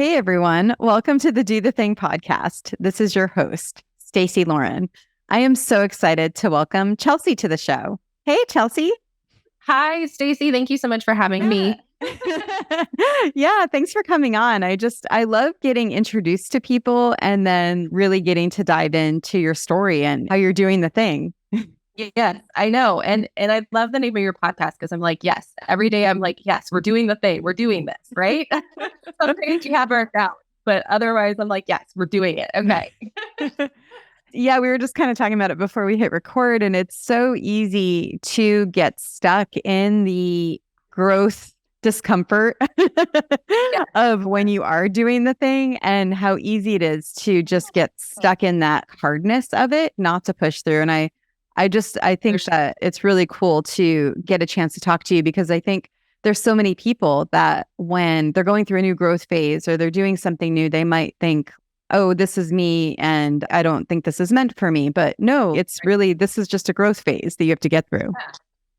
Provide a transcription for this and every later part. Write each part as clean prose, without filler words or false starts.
Hey everyone, welcome to the Do the Thing podcast. This is your host, Stacey Lauren. I am so excited to welcome Chelsey to the show. Hey Chelsey. Hi, Stacey. Thank you so much for having me. Yeah, thanks for coming on. I love getting introduced to people and then really getting to dive into your story and how you're doing the thing. Yes, I know. And I love the name of your podcast because I'm like, yes, every day I'm like, yes, we're doing the thing. We're doing this, right? Sometimes you have worked out, but otherwise I'm like, yes, we're doing it. Okay. Yeah, we were just kind of talking about it before we hit record, and it's so easy to get stuck in the growth discomfort of when you are doing the thing and how easy it is to just get stuck in that hardness of it, not to push through. And I think that it's really cool to get a chance to talk to you because I think there's so many people that when they're going through a new growth phase or they're doing something new, they might think, oh, this is me and I don't think this is meant for me. But no, it's really, this is just a growth phase that you have to get through.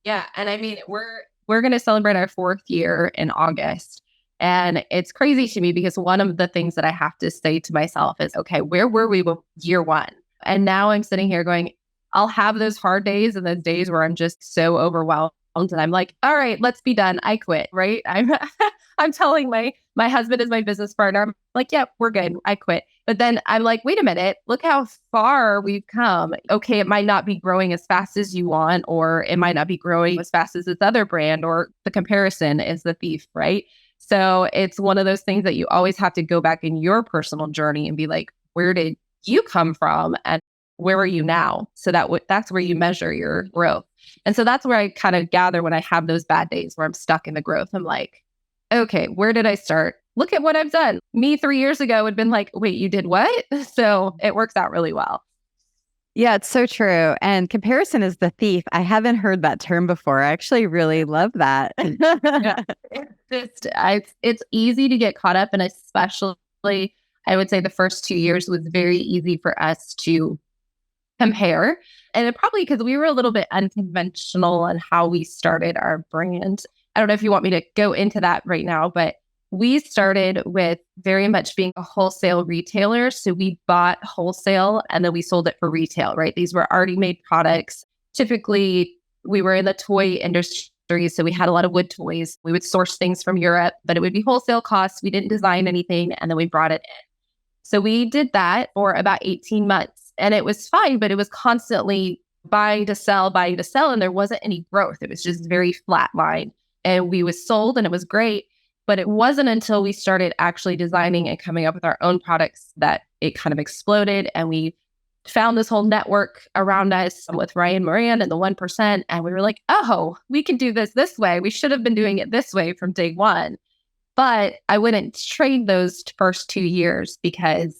Yeah. And I mean, we're going to celebrate our 4th year in August. And it's crazy to me because one of the things that I have to say to myself is, okay, where were we with year 1? And now I'm sitting here going, I'll have those hard days and those days where I'm just so overwhelmed and I'm like, all right, let's be done. I quit, right? I'm telling my husband is my business partner. I'm like, yeah, we're good. I quit. But then I'm like, wait a minute, look how far we've come. Okay, it might not be growing as fast as you want, or it might not be growing as fast as this other brand, or the comparison is the thief, right? So it's one of those things that you always have to go back in your personal journey and be like, where did you come from? And where are you now? So that's where you measure your growth. And so that's where I kind of gather when I have those bad days where I'm stuck in the growth. I'm like, okay, where did I start? Look at what I've done. Me 3 years ago would have been like, wait, you did what? So it works out really well. Yeah, it's so true. And comparison is the thief. I haven't heard that term before. I actually really love that. Yeah. It's easy to get caught up, and especially I would say the first 2 years was very easy for us to compare. And it probably because we were a little bit unconventional on how we started our brand. I don't know if you want me to go into that right now, but we started with very much being a wholesale retailer. So we bought wholesale and then we sold it for retail, right? These were already made products. Typically, we were in the toy industry. So we had a lot of wood toys. We would source things from Europe, but it would be wholesale costs. We didn't design anything. And then we brought it in. So we did that for about 18 months and it was fine, but it was constantly buying to sell. And there wasn't any growth. It was just very flat line. And we was sold and it was great. But it wasn't until we started actually designing and coming up with our own products that it kind of exploded. And we found this whole network around us with Ryan Moran and the 1%. And we were like, oh, we can do this way. We should have been doing it this way from day one. But I wouldn't trade those first 2 years because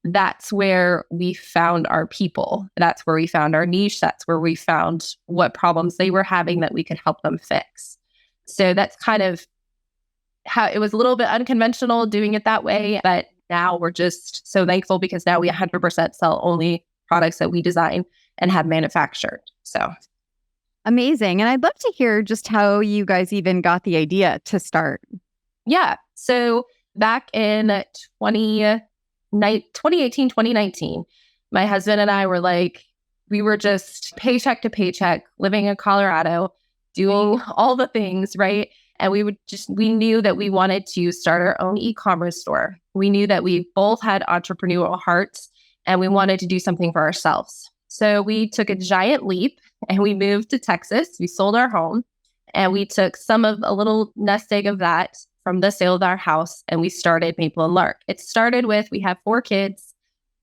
that's where we found our people. That's where we found our niche. That's where we found what problems they were having that we could help them fix. So that's kind of how it was a little bit unconventional doing it that way. But now we're just so thankful because now we 100% sell only products that we design and have manufactured. So amazing. And I'd love to hear just how you guys even got the idea to start. Yeah. So back in 2018, 2019, my husband and I were like, we were just paycheck to paycheck, living in Colorado, doing all the things, right? And we knew that we wanted to start our own e-commerce store. We knew that we both had entrepreneurial hearts and we wanted to do something for ourselves. So we took a giant leap and we moved to Texas. We sold our home and we took a little nest egg of that from the sale of our house and we started Maple and Lark. It started with, we have 4 kids.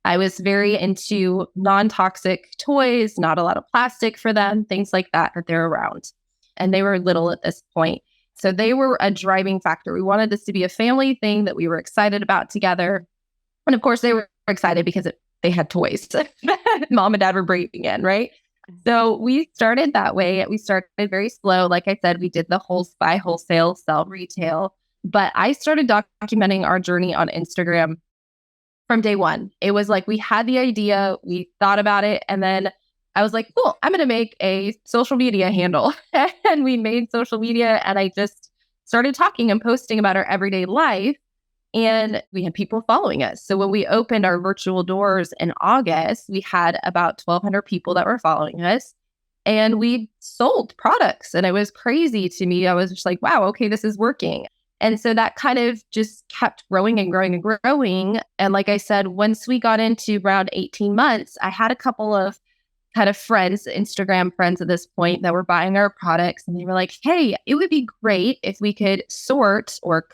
I was very into non-toxic toys, not a lot of plastic for them, things like that they're around. And they were little at this point. So they were a driving factor. We wanted this to be a family thing that we were excited about together. And of course, they were excited because they had toys. Mom and dad were breaking in, right? So we started that way. We started very slow. Like I said, we did the buy wholesale, sell retail. But I started documenting our journey on Instagram from day one. It was like we had the idea, we thought about it, and then I was like, cool, I'm going to make a social media handle. And we made social media and I just started talking and posting about our everyday life. And we had people following us. So when we opened our virtual doors in August, we had about 1,200 people that were following us. And we sold products. And it was crazy to me. I was just like, wow, okay, this is working. And so that kind of just kept growing and growing and growing. And like I said, once we got into around 18 months, I had a couple of kind of friends, Instagram friends at this point, that were buying our products. And they were like, hey, it would be great if we could sort or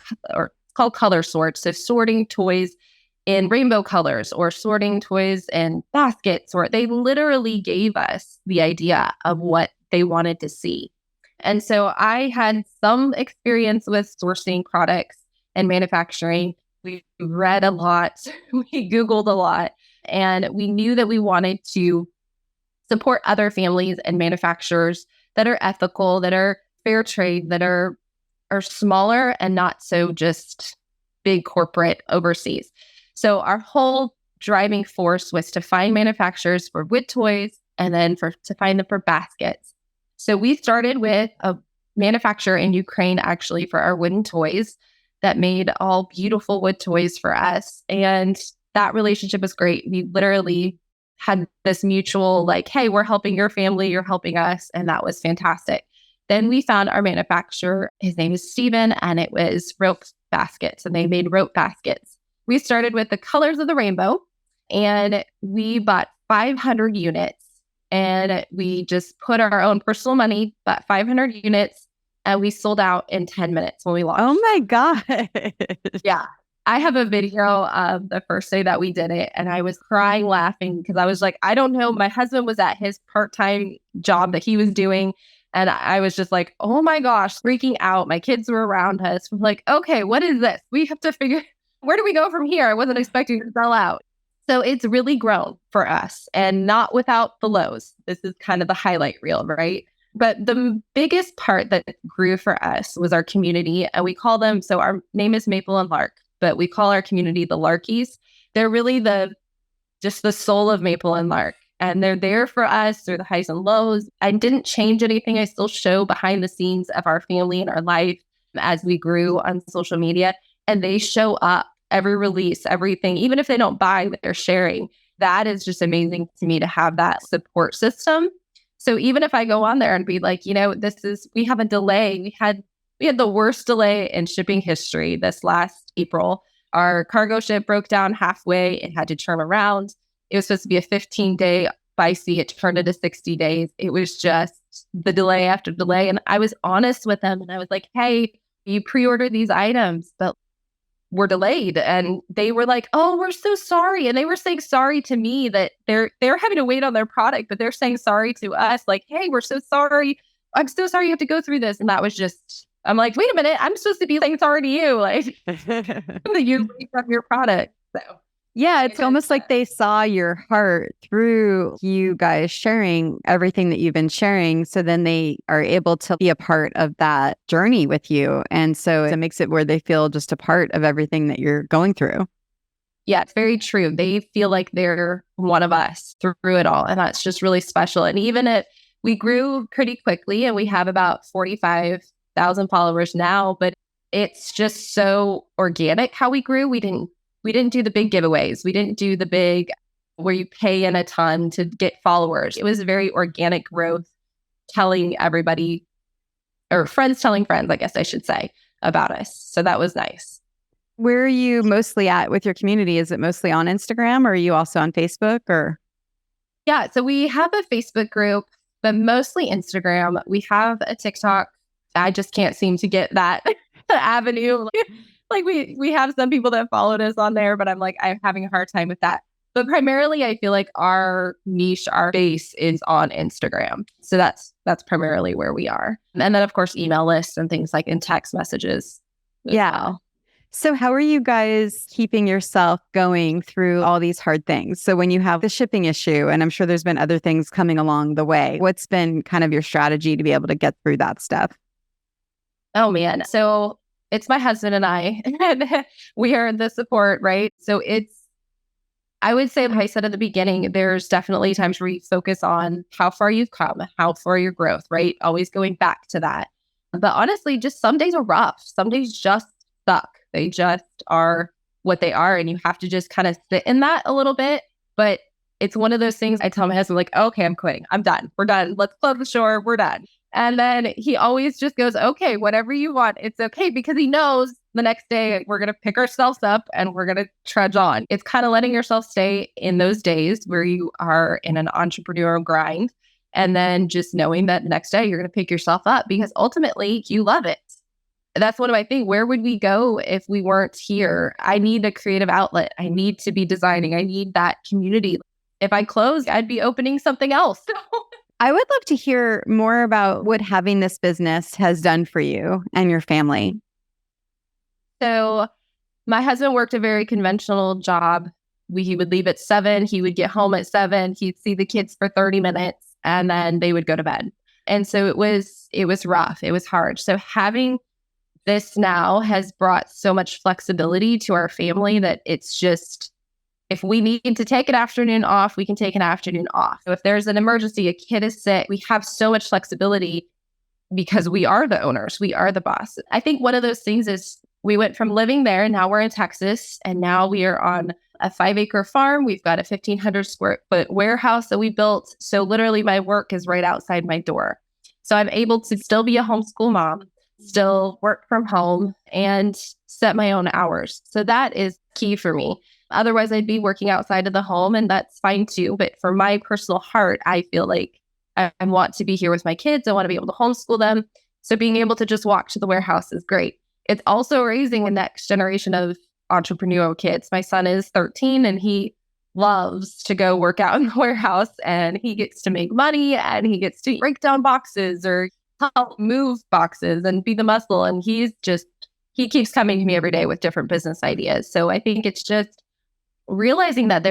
called color sort. So sorting toys in rainbow colors or sorting toys in baskets, or they literally gave us the idea of what they wanted to see. And so I had some experience with sourcing products and manufacturing. We read a lot, we Googled a lot, and we knew that we wanted to support other families and manufacturers that are ethical, that are fair trade, that are smaller and not so just big corporate overseas. So our whole driving force was to find manufacturers for wood toys and then to find them for baskets. So we started with a manufacturer in Ukraine, actually, for our wooden toys that made all beautiful wood toys for us. And that relationship was great. We literally had this mutual, like, hey, we're helping your family, you're helping us. And that was fantastic. Then we found our manufacturer. His name is Steven, and it was rope baskets, and they made rope baskets. We started with the colors of the rainbow, and we bought 500 units, and we just put our own personal money, bought 500 units, and we sold out in 10 minutes when we launched. Oh my God. Yeah. I have a video of the first day that we did it, and I was crying laughing because I was like, I don't know. My husband was at his part-time job that he was doing. And I was just like, oh my gosh, freaking out. My kids were around us. We're like, okay, what is this? We have to figure, where do we go from here? I wasn't expecting to sell out. So it's really grown for us, and not without the lows. This is kind of the highlight reel, right? But the biggest part that grew for us was our community. And we call them, so our name is Maple and Lark, but we call our community the Larkies. They're really just the soul of Maple and Lark. And they're there for us through the highs and lows. I didn't change anything. I still show behind the scenes of our family and our life as we grew on social media. And they show up every release, everything, even if they don't buy, they're sharing. That is just amazing to me to have that support system. So even if I go on there and be like, we have a delay. We had the worst delay in shipping history this last April. Our cargo ship broke down halfway. It had to turn around. It was supposed to be a 15-day by sea. It turned into 60 days. It was just the delay after delay. And I was honest with them. And I was like, hey, you pre-ordered these items, but we're delayed. And they were like, oh, we're so sorry. And they were saying sorry to me that they're having to wait on their product, but they're saying sorry to us. Like, hey, we're so sorry. I'm so sorry you have to go through this. And that was just, I'm like, wait a minute. I'm supposed to be saying sorry to you. Like, you from your product. So. Yeah, it's almost like they saw your heart through you guys sharing everything that you've been sharing. So then they are able to be a part of that journey with you. And so it makes it where they feel just a part of everything that you're going through. Yeah, it's very true. They feel like they're one of us through it all. And that's just really special. And even if we grew pretty quickly, and we have about 45,000 followers now, but it's just so organic how we grew. We didn't do the big giveaways. We didn't do the big where you pay in a ton to get followers. It was very organic growth, telling everybody, or friends telling friends, I guess I should say, about us. So that was nice. Where are you mostly at with your community? Is it mostly on Instagram, or are you also on Facebook? Or Yeah, so we have a Facebook group, but mostly Instagram. We have a TikTok. I just can't seem to get that avenue. Like we have some people that followed us on there, but I'm having a hard time with that. But primarily, I feel like our niche, our base is on Instagram. So that's primarily where we are. And then, of course, email lists and things like in text messages. Yeah. Well. So how are you guys keeping yourself going through all these hard things? So when you have the shipping issue, and I'm sure there's been other things coming along the way, what's been kind of your strategy to be able to get through that stuff? Oh, man. So it's my husband and I, and we are the support, right? So I would say, like I said at the beginning, there's definitely times where you focus on how far you've come, how far your growth, right? Always going back to that. But honestly, just some days are rough. Some days just suck. They just are what they are, and you have to just kind of sit in that a little bit. But it's one of those things I tell my husband, like, okay, I'm quitting. I'm done. We're done. Let's close the store. We're done. And then he always just goes, okay, whatever you want, it's okay. Because he knows the next day we're going to pick ourselves up and we're going to trudge on. It's kind of letting yourself stay in those days where you are in an entrepreneurial grind. And then just knowing that the next day you're going to pick yourself up because ultimately you love it. That's one of my things. Where would we go if we weren't here? I need a creative outlet. I need to be designing. I need that community. If I closed, I'd be opening something else. I would love to hear more about what having this business has done for you and your family. So my husband worked a very conventional job. He would leave at 7. He would get home at 7. He'd see the kids for 30 minutes and then they would go to bed. And so it was rough. It was hard. So having this now has brought so much flexibility to our family that it's just, if we need to take an afternoon off, we can take an afternoon off. So if there's an emergency, a kid is sick, we have so much flexibility because we are the owners, we are the boss. I think one of those things is we went from living there and now we're in Texas and now we are on a 5-acre farm. We've got a 1,500 square foot warehouse that we built. So literally my work is right outside my door. So I'm able to still be a homeschool mom, still work from home and set my own hours. So that is key for me. Otherwise, I'd be working outside of the home and that's fine too. But for my personal heart, I feel like I want to be here with my kids. I want to be able to homeschool them. So being able to just walk to the warehouse is great. It's also raising the next generation of entrepreneurial kids. My son is 13 and he loves to go work out in the warehouse and he gets to make money and he gets to break down boxes or help move boxes and be the muscle. And he keeps coming to me every day with different business ideas. So I think it's just realizing that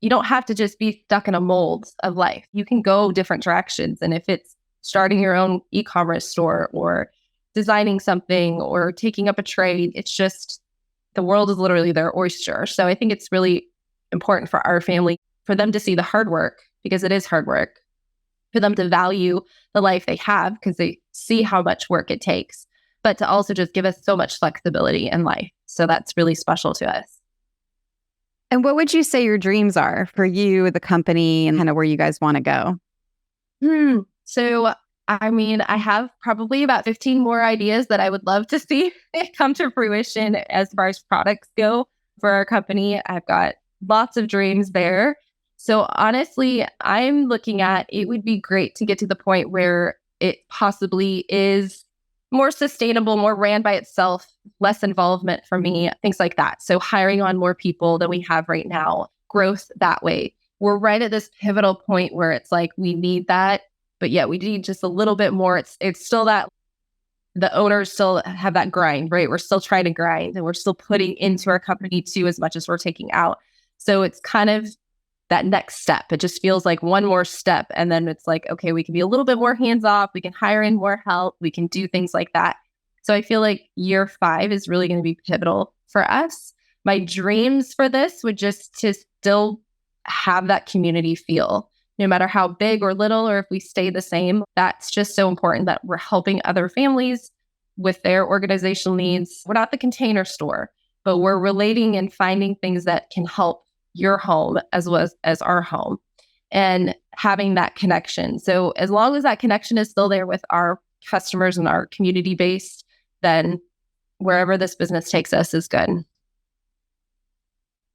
you don't have to just be stuck in a mold of life. You can go different directions. And if it's starting your own e-commerce store or designing something or taking up a trade, it's just, the world is literally their oyster. So I think it's really important for our family, for them to see the hard work, because it is hard work, for them to value the life they have because they see how much work it takes, but to also just give us so much flexibility in life. So that's really special to us. And what would you say your dreams are for you, the company, and kind of where you guys want to go? So, I mean, I have probably about 15 more ideas that I would love to see come to fruition as far as products go for our company. I've got lots of dreams there. So honestly, I'm looking at, it would be great to get to the point where it possibly is more sustainable, more ran by itself, less involvement for me, things like that. So hiring on more people than we have right now, growth that way. We're right at this pivotal point where it's like, we need that, but yet we need just a little bit more. It's still that the owners still have that grind, right? We're still trying to grind and we're still putting into our company too, as much as we're taking out. So it's kind of that next step. It just feels like one more step. And then it's like, okay, we can be a little bit more hands off. We can hire in more help. We can do things like that. So I feel like year 5 is really going to be pivotal for us. My dreams for this would just to still have that community feel, no matter how big or little, or if we stay the same. That's just so important that we're helping other families with their organizational needs. We're not the container store, but we're relating and finding things that can help your home as well as our home and having that connection. So as long as that connection is still there with our customers and our community base, then wherever this business takes us is good.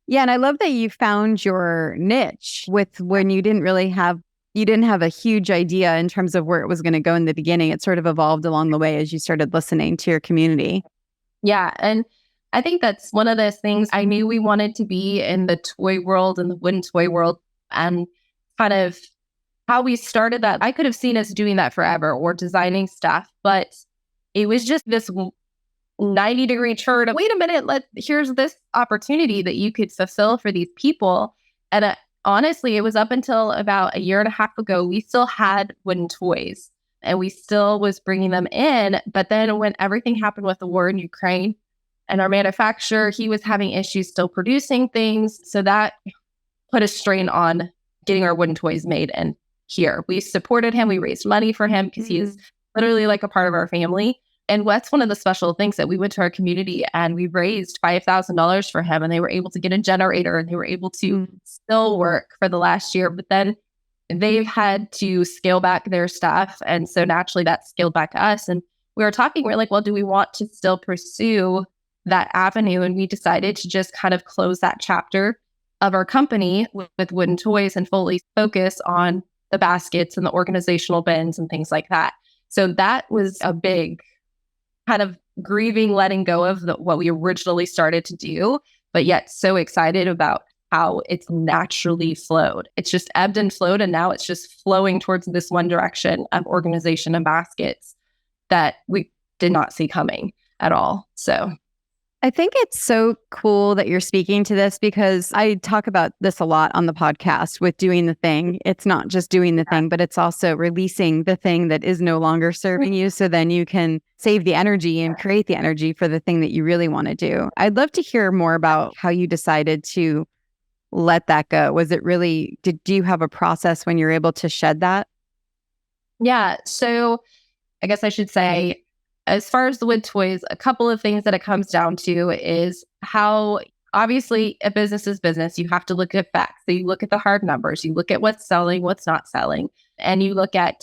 Yeah. And I love that you found your niche with when you didn't have a huge idea in terms of where it was going to go in the beginning. It sort of evolved along the way as you started listening to your community. Yeah. And I think that's one of those things. I knew we wanted to be in the toy world and the wooden toy world, and kind of how we started that. I could have seen us doing that forever or designing stuff, but it was just this 90-degree turn of, wait a minute, here's this opportunity that you could fulfill for these people. And honestly, it was up until about a year and a half ago, we still had wooden toys and we still was bringing them in. But then when everything happened with the war in Ukraine, and our manufacturer, he was having issues still producing things. So that put a strain on getting our wooden toys made. And here we supported him. We raised money for him because he is literally like a part of our family. And that's one of the special things that we went to our community and we raised $5,000 for him, and they were able to get a generator and they were able to still work for the last year. But then they've had to scale back their stuff. And so naturally that scaled back to us. And we were talking, we're like, well, do we want to still pursue that avenue? And we decided to just kind of close that chapter of our company with wooden toys and fully focus on the baskets and the organizational bins and things like that. So that was a big kind of grieving, letting go of what we originally started to do, but yet so excited about how it's naturally flowed. It's just ebbed and flowed, and now it's just flowing towards this one direction of organization and baskets that we did not see coming at all. So I think it's so cool that you're speaking to this, because I talk about this a lot on the podcast with doing the thing. It's not just doing the thing, but it's also releasing the thing that is no longer serving you. So then you can save the energy and create the energy for the thing that you really want to do. I'd love to hear more about how you decided to let that go. Was it really, do you have a process when you're able to shed that? Yeah. So I guess I should say, as far as the wood toys, a couple of things that it comes down to is how, obviously, a business is business. You have to look at facts. So you look at the hard numbers, you look at what's selling, what's not selling, and you look at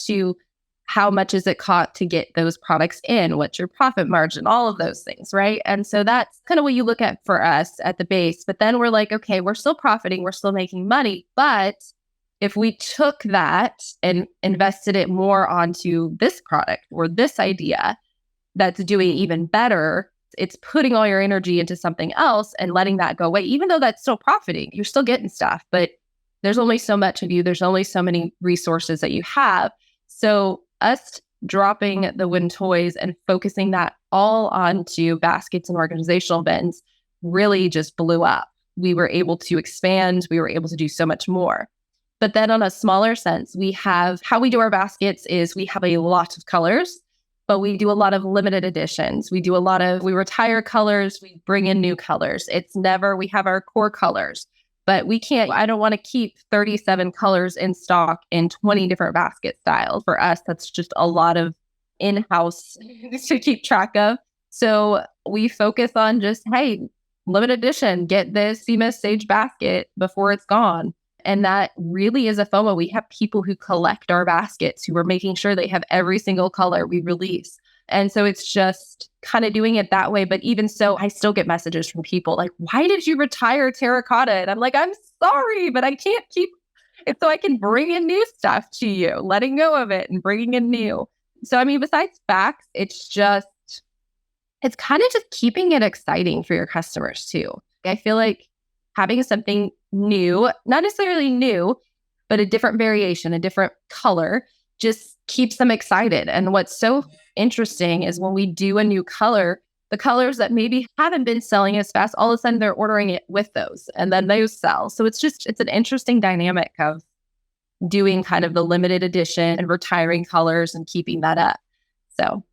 how much is it cost to get those products in, what's your profit margin, all of those things, right? And so that's kind of what you look at for us at the base. But then we're like, okay, we're still profiting, we're still making money, but if we took that and invested it more onto this product or this idea that's doing even better, it's putting all your energy into something else and letting that go away, even though that's still profiting. You're still getting stuff, but there's only so much of you. There's only so many resources that you have. So us dropping the wooden toys and focusing that all onto baskets and organizational bins really just blew up. We were able to expand. We were able to do so much more. But then on a smaller sense, we have how we do our baskets is we have a lot of colors, but we do a lot of limited editions. We retire colors, we bring in new colors. It's never, we have our core colors, but I don't want to keep 37 colors in stock in 20 different basket styles. For us, that's just a lot of in-house to keep track of. So we focus on just, hey, limited edition, get this CMS Sage basket before it's gone. And that really is a FOMO. We have people who collect our baskets who are making sure they have every single color we release. And so it's just kind of doing it that way. But even so, I still get messages from people like, why did you retire terracotta? And I'm like, I'm sorry, but I can't keep it, so I can bring in new stuff to you, letting go of it and bringing in new. So, I mean, besides facts, it's kind of just keeping it exciting for your customers too. I feel like having something new, not necessarily new, but a different variation, a different color, just keeps them excited. And what's so interesting is when we do a new color, the colors that maybe haven't been selling as fast, all of a sudden they're ordering it with those, and then those sell. So it's an interesting dynamic of doing kind of the limited edition and retiring colors and keeping that up. So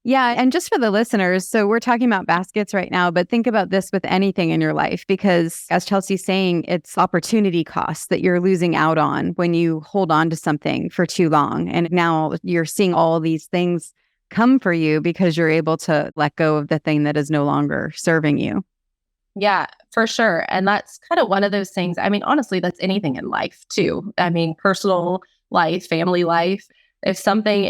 yeah. And just for the listeners, so we're talking about baskets right now, but think about this with anything in your life, because as Chelsey's saying, it's opportunity costs that you're losing out on when you hold on to something for too long. And now you're seeing all these things come for you because you're able to let go of the thing that is no longer serving you. Yeah, for sure. And that's kind of one of those things. I mean, honestly, that's anything in life too. I mean, personal life, family life. If something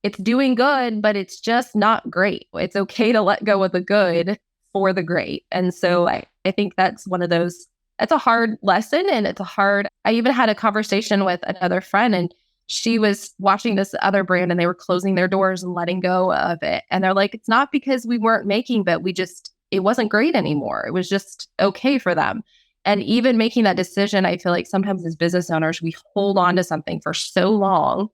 it's doing good, but it's just not great, it's okay to let go of the good for the great. And so I think that's one of those, it's a hard lesson, and I even had a conversation with another friend, and she was watching this other brand and they were closing their doors and letting go of it. And they're like, it's not because we weren't making, but it wasn't great anymore. It was just okay for them. And even making that decision, I feel like sometimes as business owners, we hold on to something for so long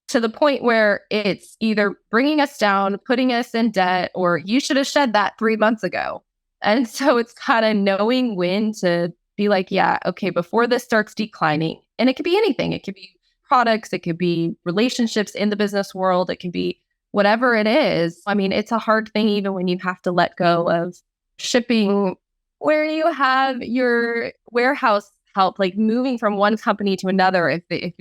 to the point where it's either bringing us down, putting us in debt, or you should have shed that 3 months ago. And so it's kind of knowing when to be like, yeah, okay, before this starts declining. And it could be anything. It could be products, it could be relationships in the business world, it could be whatever it is. I mean, it's a hard thing even when you have to let go of shipping, where you have your warehouse help, like moving from one company to another if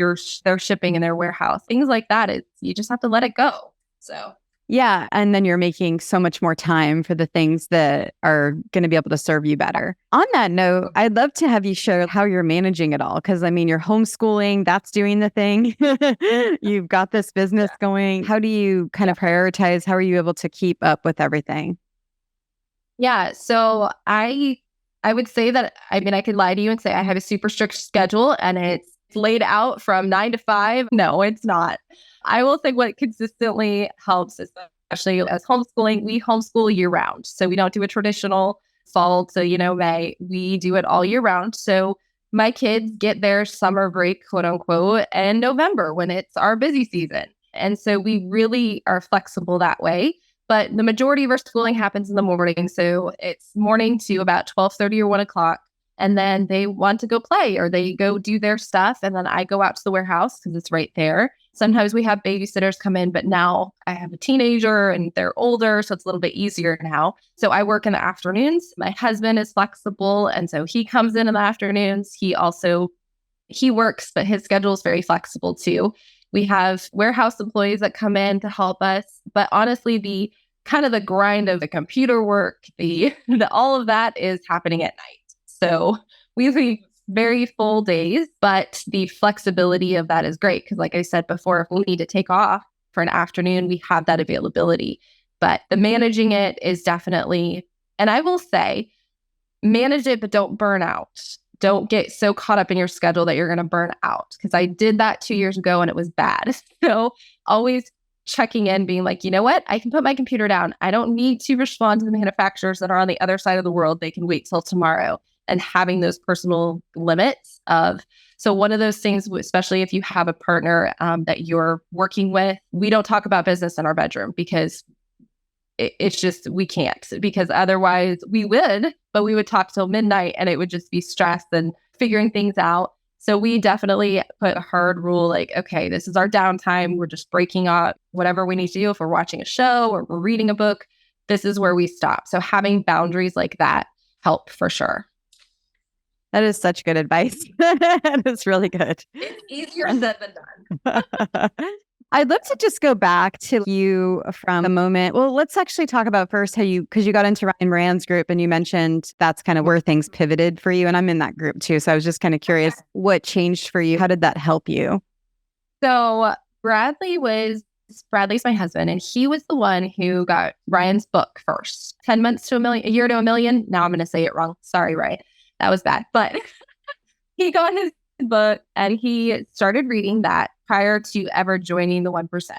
they're shipping in their warehouse, things like that. You just have to let it go. So Yeah. And then you're making so much more time for the things that are going to be able to serve you better. On that note, I'd love to have you share how you're managing it all. Because I mean, you're homeschooling, that's doing the thing. You've got this business going. How do you kind of prioritize? How are you able to keep up with everything? Yeah. So I would say that, I mean, I could lie to you and say I have a super strict schedule and it's laid out from 9 to 5. No, it's not. I will say what consistently helps, especially as homeschooling, we homeschool year round. So we don't do a traditional fall to, May. We do it all year round. So my kids get their summer break, quote unquote, in November when it's our busy season. And so we really are flexible that way. But the majority of our schooling happens in the morning. So it's morning to about 12:30 or 1 o'clock. And then they want to go play or they go do their stuff. And then I go out to the warehouse because it's right there. Sometimes we have babysitters come in, but now I have a teenager and they're older. So it's a little bit easier now. So I work in the afternoons. My husband is flexible. And so he comes in the afternoons. He works, but his schedule is very flexible too. We have warehouse employees that come in to help us. But honestly, the kind of the grind of the computer work, the all of that is happening at night. So we have very full days, but the flexibility of that is great. Because like I said before, if we need to take off for an afternoon, we have that availability. But the managing it is definitely, and I will say, manage it, but don't burn out. Don't get so caught up in your schedule that you're going to burn out. Because I did that 2 years ago and it was bad. So always checking in, being like, you know what? I can put my computer down. I don't need to respond to the manufacturers that are on the other side of the world. They can wait till tomorrow. And having those personal limits of, so one of those things, especially if you have a partner that you're working with, we don't talk about business in our bedroom because it's just, we can't, because otherwise we would, but we would talk till midnight and it would just be stress and figuring things out. So we definitely put a hard rule like, okay, this is our downtime. We're just breaking up whatever we need to do. If we're watching a show or we're reading a book, this is where we stop. So having boundaries like that help for sure. That is such good advice. That is really good. It's easier said than done. I'd love to just go back to you from the moment. Well, let's actually talk about first how because you got into Ryan Moran's group and you mentioned that's kind of where things pivoted for you. And I'm in that group too. So I was just kind of curious what changed for you. How did that help you? So Bradley's my husband, and he was the one who got Ryan's book first. 10 months to a million, a year to a million. Now I'm going to say it wrong. Sorry, Ryan. That was bad. But he got his book and he started reading that prior to ever joining the 1%.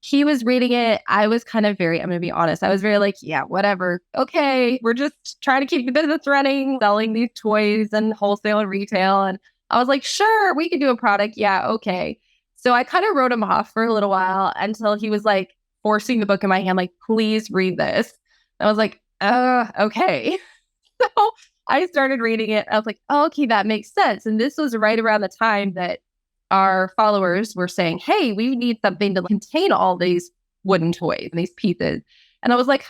He was reading it. I was kind of I'm going to be honest. I was very like, yeah, whatever. Okay. We're just trying to keep the business running, selling these toys and wholesale and retail. And I was like, sure, we could do a product. Yeah. Okay. So I kind of wrote him off for a little while until he was like forcing the book in my hand, like, please read this. And I was like, okay. So I started reading it. I was like, oh, okay, that makes sense. And this was right around the time that our followers were saying, hey, we need something to contain all these wooden toys and these pieces. And I was like,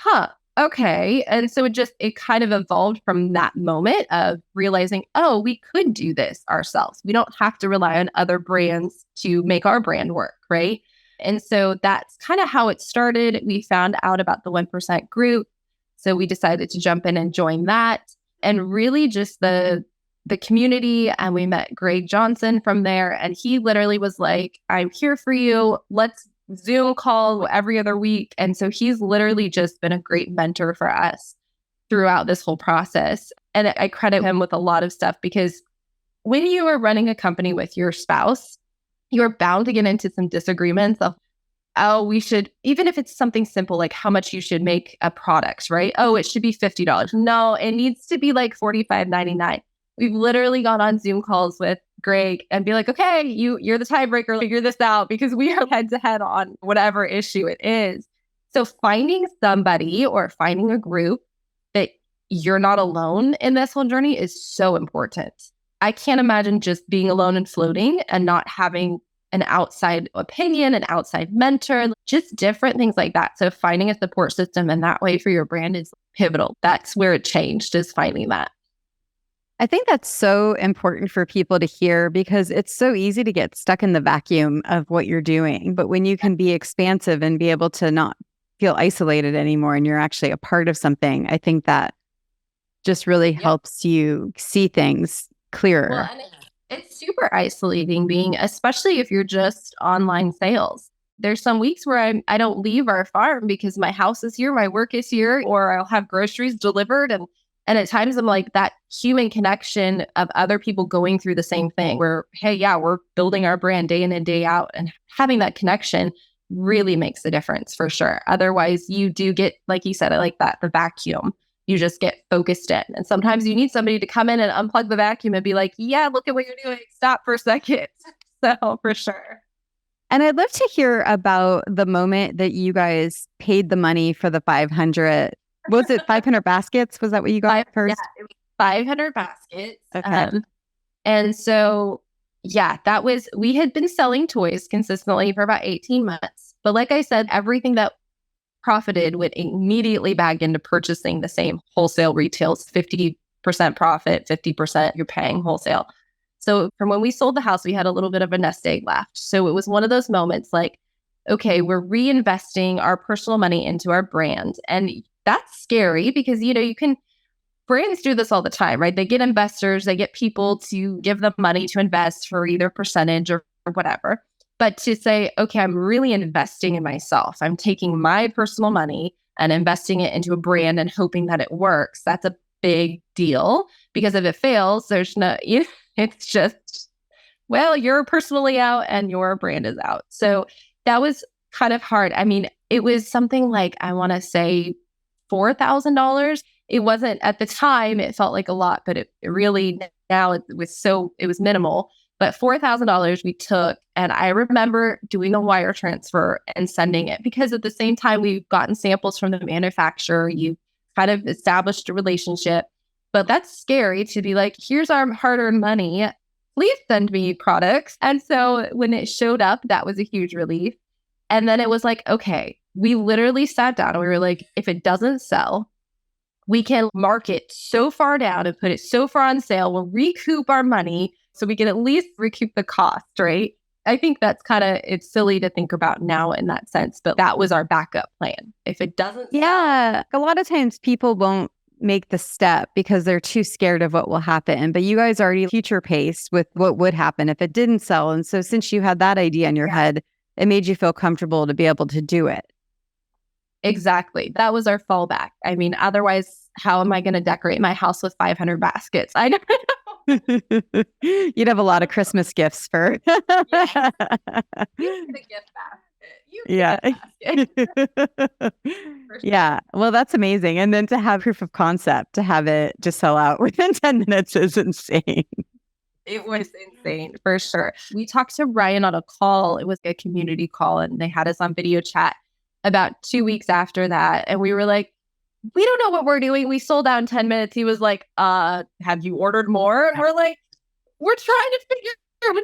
okay. And so it kind of evolved from that moment of realizing, oh, we could do this ourselves. We don't have to rely on other brands to make our brand work, right? And so that's kind of how it started. We found out about the 1% group. So we decided to jump in and join that. And really just the community. And we met Greg Johnson from there. And he literally was like, I'm here for you. Let's Zoom call every other week. And so he's literally just been a great mentor for us throughout this whole process. And I credit him with a lot of stuff because when you are running a company with your spouse, you're bound to get into some disagreements of, oh, we should, even if it's something simple, like how much you should make a product, right? Oh, it should be $50. No, it needs to be like $45.99. We've literally gone on Zoom calls with Greg and be like, okay, you're the tiebreaker, figure this out because we are head to head on whatever issue it is. So finding somebody or finding a group that you're not alone in this whole journey is so important. I can't imagine just being alone and floating and not having an outside opinion, an outside mentor, just different things like that. So finding a support system in that way for your brand is pivotal. That's where it changed, is finding that. I think that's so important for people to hear because it's so easy to get stuck in the vacuum of what you're doing. But when you can be expansive and be able to not feel isolated anymore and you're actually a part of something. I think that just really helps you see things clearer. Well, and it's super isolating especially if you're just online sales. There's some weeks where I don't leave our farm because my house is here, my work is here, or I'll have groceries delivered. And at times I'm like, that human connection of other people going through the same thing where, hey, yeah, we're building our brand day in and day out, and having that connection really makes a difference for sure. Otherwise, you do get, like you said, I like that, the vacuum. You just get focused in. And sometimes you need somebody to come in and unplug the vacuum and be like, yeah, look at what you're doing. Stop for a second. So for sure. And I'd love to hear about the moment that you guys paid the money for the 500. Was it 500 baskets? Was that what you got first? Yeah, it was 500 baskets. Okay. And so, yeah, we had been selling toys consistently for about 18 months. But like I said, everything that profited went immediately back into purchasing the same wholesale retails, 50% profit, 50% you're paying wholesale. So from when we sold the house, we had a little bit of a nest egg left. So it was one of those moments like, okay, we're reinvesting our personal money into our brand. And that's scary because, brands do this all the time, right? They get investors, they get people to give them money to invest for either percentage or whatever. But to say, okay, I'm really investing in myself. I'm taking my personal money and investing it into a brand and hoping that it works. That's a big deal because if it fails, it's just, well, you're personally out and your brand is out. So that was kind of hard. I mean, it was something like, I want to say $4,000. It wasn't at the time, it felt like a lot, but it really, now it was minimal. But $4,000 we took, and I remember doing a wire transfer and sending it because at the same time we've gotten samples from the manufacturer. You kind of established a relationship, but that's scary to be like, here's our hard-earned money. Please send me products. And so when it showed up, that was a huge relief. And then it was like, okay, we literally sat down and we were like, if it doesn't sell, we can mark it so far down and put it so far on sale. We'll recoup our money so we can at least recoup the cost, right? I think that's it's silly to think about now in that sense, but that was our backup plan. If it doesn't sell, a lot of times people won't make the step because they're too scared of what will happen. But you guys already future paced with what would happen if it didn't sell. And so since you had that idea in your head, it made you feel comfortable to be able to do it. Exactly. That was our fallback. I mean, otherwise, how am I going to decorate my house with 500 baskets? I don't know. You'd have a lot of Christmas gifts for. Yes. You get a gift basket. Sure. Yeah. Well, that's amazing. And then to have proof of concept, to have it just sell out within 10 minutes is insane. It was insane, for sure. We talked to Ryan on a call. It was a community call, and they had us on video chat about 2 weeks after that. And we were like, we don't know what we're doing. We sold out in 10 minutes. He was like, have you ordered more? And we're like, we're trying to figure it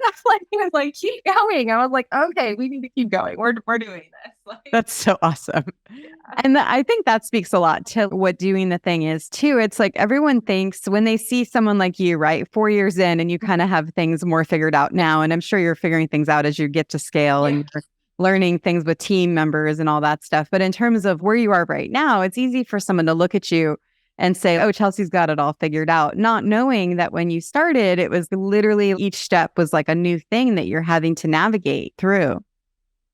out. He was like, keep going. I was like, okay, we need to keep going. We're doing this. That's so awesome. Yeah. And I think that speaks a lot to what doing the thing is too. It's like everyone thinks when they see someone like you, right, 4 years in and you kind of have things more figured out now. And I'm sure you're figuring things out as you get to scale and you're learning things with team members and all that stuff. But in terms of where you are right now, it's easy for someone to look at you and say, oh, Chelsey's got it all figured out, not knowing that when you started, it was literally each step was like a new thing that you're having to navigate through.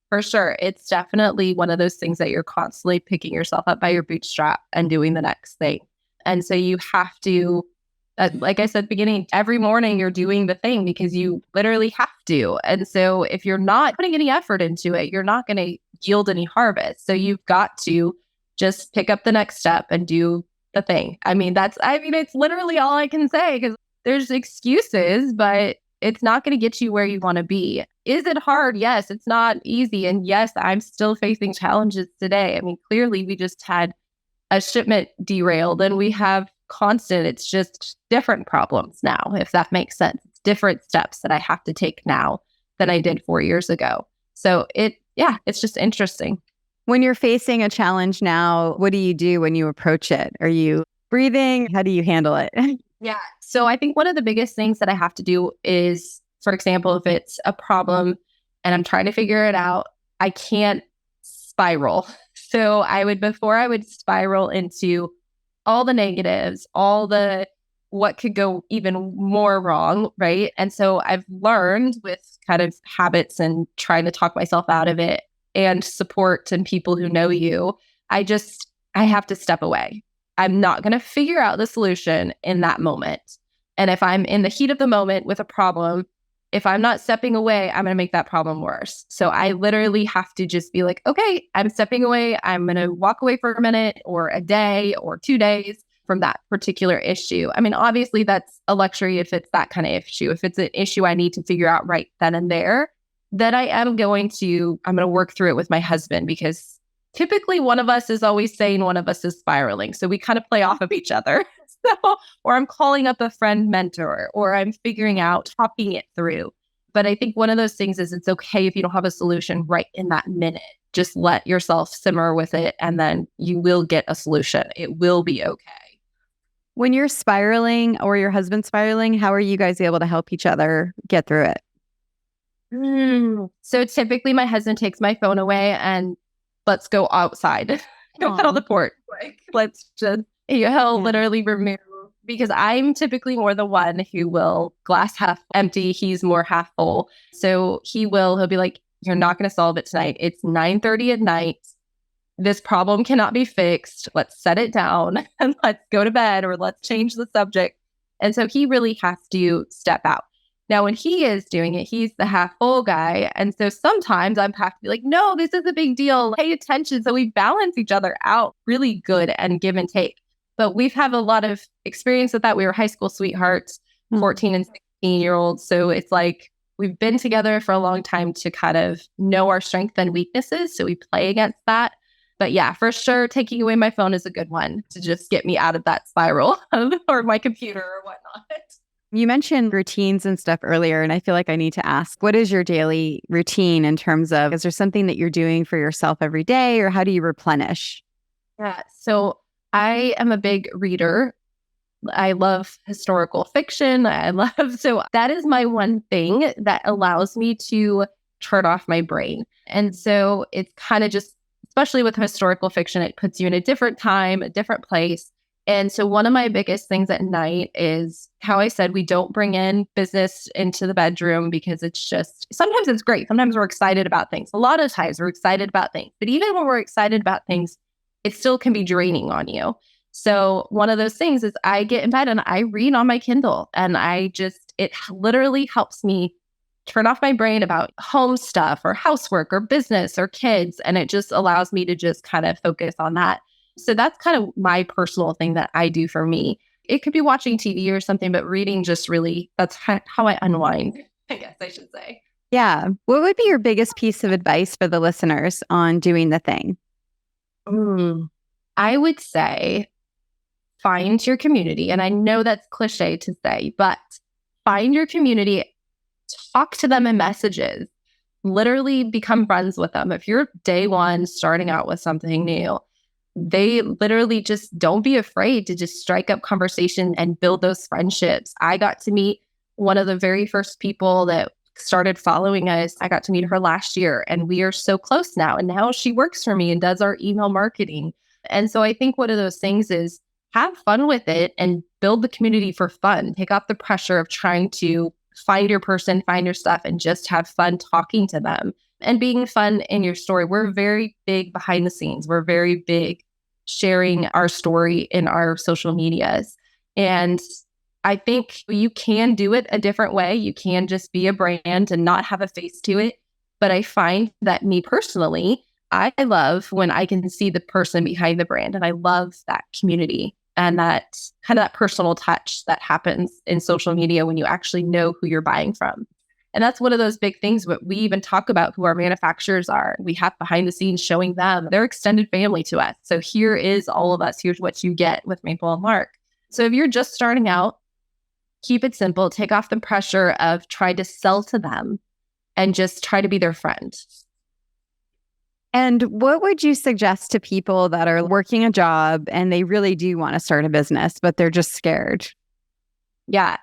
For sure. It's definitely one of those things that you're constantly picking yourself up by your bootstrap and doing the next thing. And so you have to, like I said at the beginning, every morning you're doing the thing because you literally have to. And so if you're not putting any effort into it, you're not going to yield any harvest. So you've got to just pick up the next step and do the thing. It's literally all I can say because there's excuses, but it's not going to get you where you want to be. Is it hard? Yes, it's not easy. And yes, I'm still facing challenges today. I mean, clearly we just had a shipment derailed and we have it's just different problems now, if that makes sense. It's different steps that I have to take now than I did 4 years ago. So it's just interesting. When you're facing a challenge now, what do you do when you approach it? Are you breathing? How do you handle it? Yeah. So I think one of the biggest things that I have to do is, for example, if it's a problem and I'm trying to figure it out, I can't spiral. So before I would spiral into all the negatives, all the what could go even more wrong, right? And so I've learned with kind of habits and trying to talk myself out of it and support and people who know you, I have to step away. I'm not going to figure out the solution in that moment. And if I'm in the heat of the moment with a problem, if I'm not stepping away, I'm going to make that problem worse. So I literally have to just be like, okay, I'm stepping away. I'm going to walk away for a minute or a day or 2 days from that particular issue. I mean, obviously that's a luxury if it's that kind of issue. If it's an issue I need to figure out right then and there, then I'm going to work through it with my husband, because typically one of us is always saying one of us is spiraling. So we kind of play off of each other. So, or I'm calling up a friend mentor, or I'm figuring out, talking it through. But I think one of those things is it's okay if you don't have a solution right in that minute. Just let yourself simmer with it, and then you will get a solution. It will be okay. When you're spiraling or your husband's spiraling, how are you guys able to help each other get through it? So typically my husband takes my phone away and let's go outside. Go out on the porch. Like, he'll literally remove, because I'm typically more the one who will glass half empty. He's more half full. So he'll be like, you're not going to solve it tonight. It's 9:30 at night. This problem cannot be fixed. Let's set it down and let's go to bed, or let's change the subject. And so he really has to step out. Now, when he is doing it, he's the half full guy. And so sometimes I have to be like, no, this is a big deal. Pay attention. So we balance each other out really good and give and take. But we've had a lot of experience with that. We were high school sweethearts, 14 and 16-year-olds. So it's like we've been together for a long time to kind of know our strengths and weaknesses. So we play against that. But yeah, for sure, taking away my phone is a good one to just get me out of that spiral or my computer or whatnot. You mentioned routines and stuff earlier, and I feel like I need to ask, what is your daily routine in terms of, is there something that you're doing for yourself every day, or how do you replenish? Yeah, so I am a big reader. I love historical fiction. So that is my one thing that allows me to turn off my brain. And so it's kind of just, especially with historical fiction, it puts you in a different time, a different place. And so one of my biggest things at night is how I said, we don't bring in business into the bedroom, because it's just, sometimes it's great. Sometimes we're excited about things. A lot of times we're excited about things. But even when we're excited about things, it still can be draining on you. So one of those things is I get in bed and I read on my Kindle, and it literally helps me turn off my brain about home stuff or housework or business or kids. And it just allows me to just kind of focus on that. So that's kind of my personal thing that I do for me. It could be watching TV or something, but reading just really, that's how I unwind, I guess I should say. Yeah. What would be your biggest piece of advice for the listeners on doing the thing? I would say find your community. And I know that's cliche to say, but find your community, talk to them in messages, literally become friends with them. If you're day one starting out with something new, they literally just don't be afraid to just strike up conversation and build those friendships. I got to meet one of the very first people that started following us. I got to meet her last year, and we are so close now. And now she works for me and does our email marketing. And so I think one of those things is have fun with it and build the community for fun. Take off the pressure of trying to find your person, find your stuff, and just have fun talking to them and being fun in your story. We're very big behind the scenes. We're very big sharing our story in our social medias. And I think you can do it a different way. You can just be a brand and not have a face to it. But I find that me personally, I love when I can see the person behind the brand. And I love that community and that kind of that personal touch that happens in social media when you actually know who you're buying from. And that's one of those big things. But we even talk about who our manufacturers are. We have behind the scenes showing them their extended family to us. So here is all of us. Here's what you get with Maple and Mark. So if you're just starting out, keep it simple. Take off the pressure of trying to sell to them and just try to be their friend. And what would you suggest to people that are working a job and they really do want to start a business, but they're just scared? Yeah.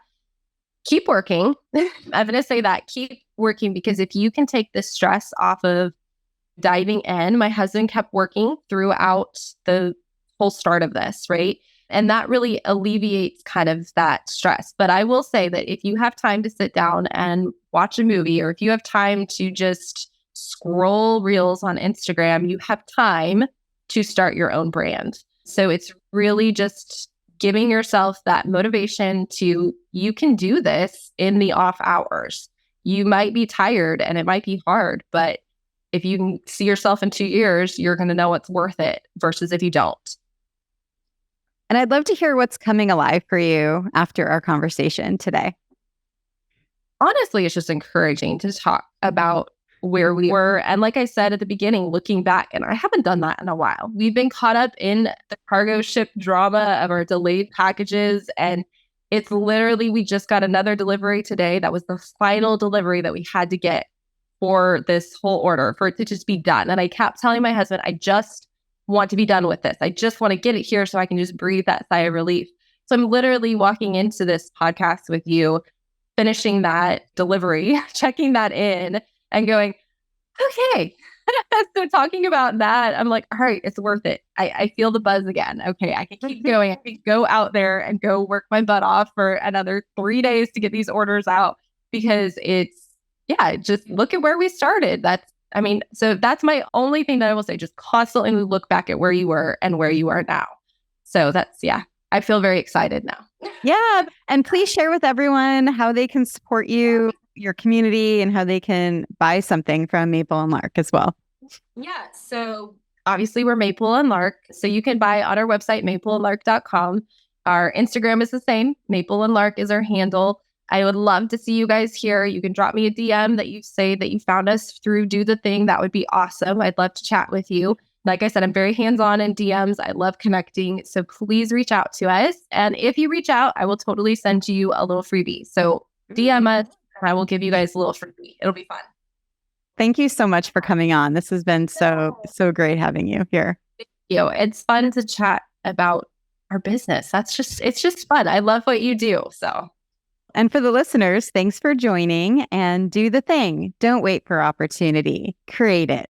Keep working. I'm going to say that. Keep working, because if you can take the stress off of diving in. My husband kept working throughout the whole start of this, right? And that really alleviates kind of that stress. But I will say that if you have time to sit down and watch a movie, or if you have time to just scroll reels on Instagram, you have time to start your own brand. So it's really just giving yourself that motivation to, you can do this in the off hours. You might be tired and it might be hard, but if you can see yourself in 2 years, you're going to know it's worth it versus if you don't. And I'd love to hear what's coming alive for you after our conversation today. Honestly, it's just encouraging to talk about where we were. And like I said at the beginning, looking back, and I haven't done that in a while. We've been caught up in the cargo ship drama of our delayed packages. And it's literally, we just got another delivery today. That was the final delivery that we had to get for this whole order, for it to just be done. And I kept telling my husband, I just want to be done with this. I just want to get it here so I can just breathe that sigh of relief. So I'm literally walking into this podcast with you, finishing that delivery, checking that in and going, okay. So talking about that, I'm like, all right, it's worth it. I feel the buzz again. Okay, I can keep going. I can go out there and go work my butt off for another 3 days to get these orders out, because just look at where we started. So that's my only thing that I will say. Just constantly look back at where you were and where you are now. So I feel very excited now. Yeah. And please share with everyone how they can support you, your community, and how they can buy something from Maple and Lark as well. Yeah. So obviously we're Maple and Lark. So you can buy on our website, mapleandlark.com. Our Instagram is the same. Maple and Lark is our handle. I would love to see you guys here. You can drop me a DM that you say that you found us through Do the Thing. That would be awesome. I'd love to chat with you. Like I said, I'm very hands-on in DMs. I love connecting. So please reach out to us. And if you reach out, I will totally send you a little freebie. So DM us and I will give you guys a little freebie. It'll be fun. Thank you so much for coming on. This has been so great having you here. Thank you. It's fun to chat about our business. It's just fun. I love what you do. So. And for the listeners, thanks for joining, and do the thing. Don't wait for opportunity. Create it.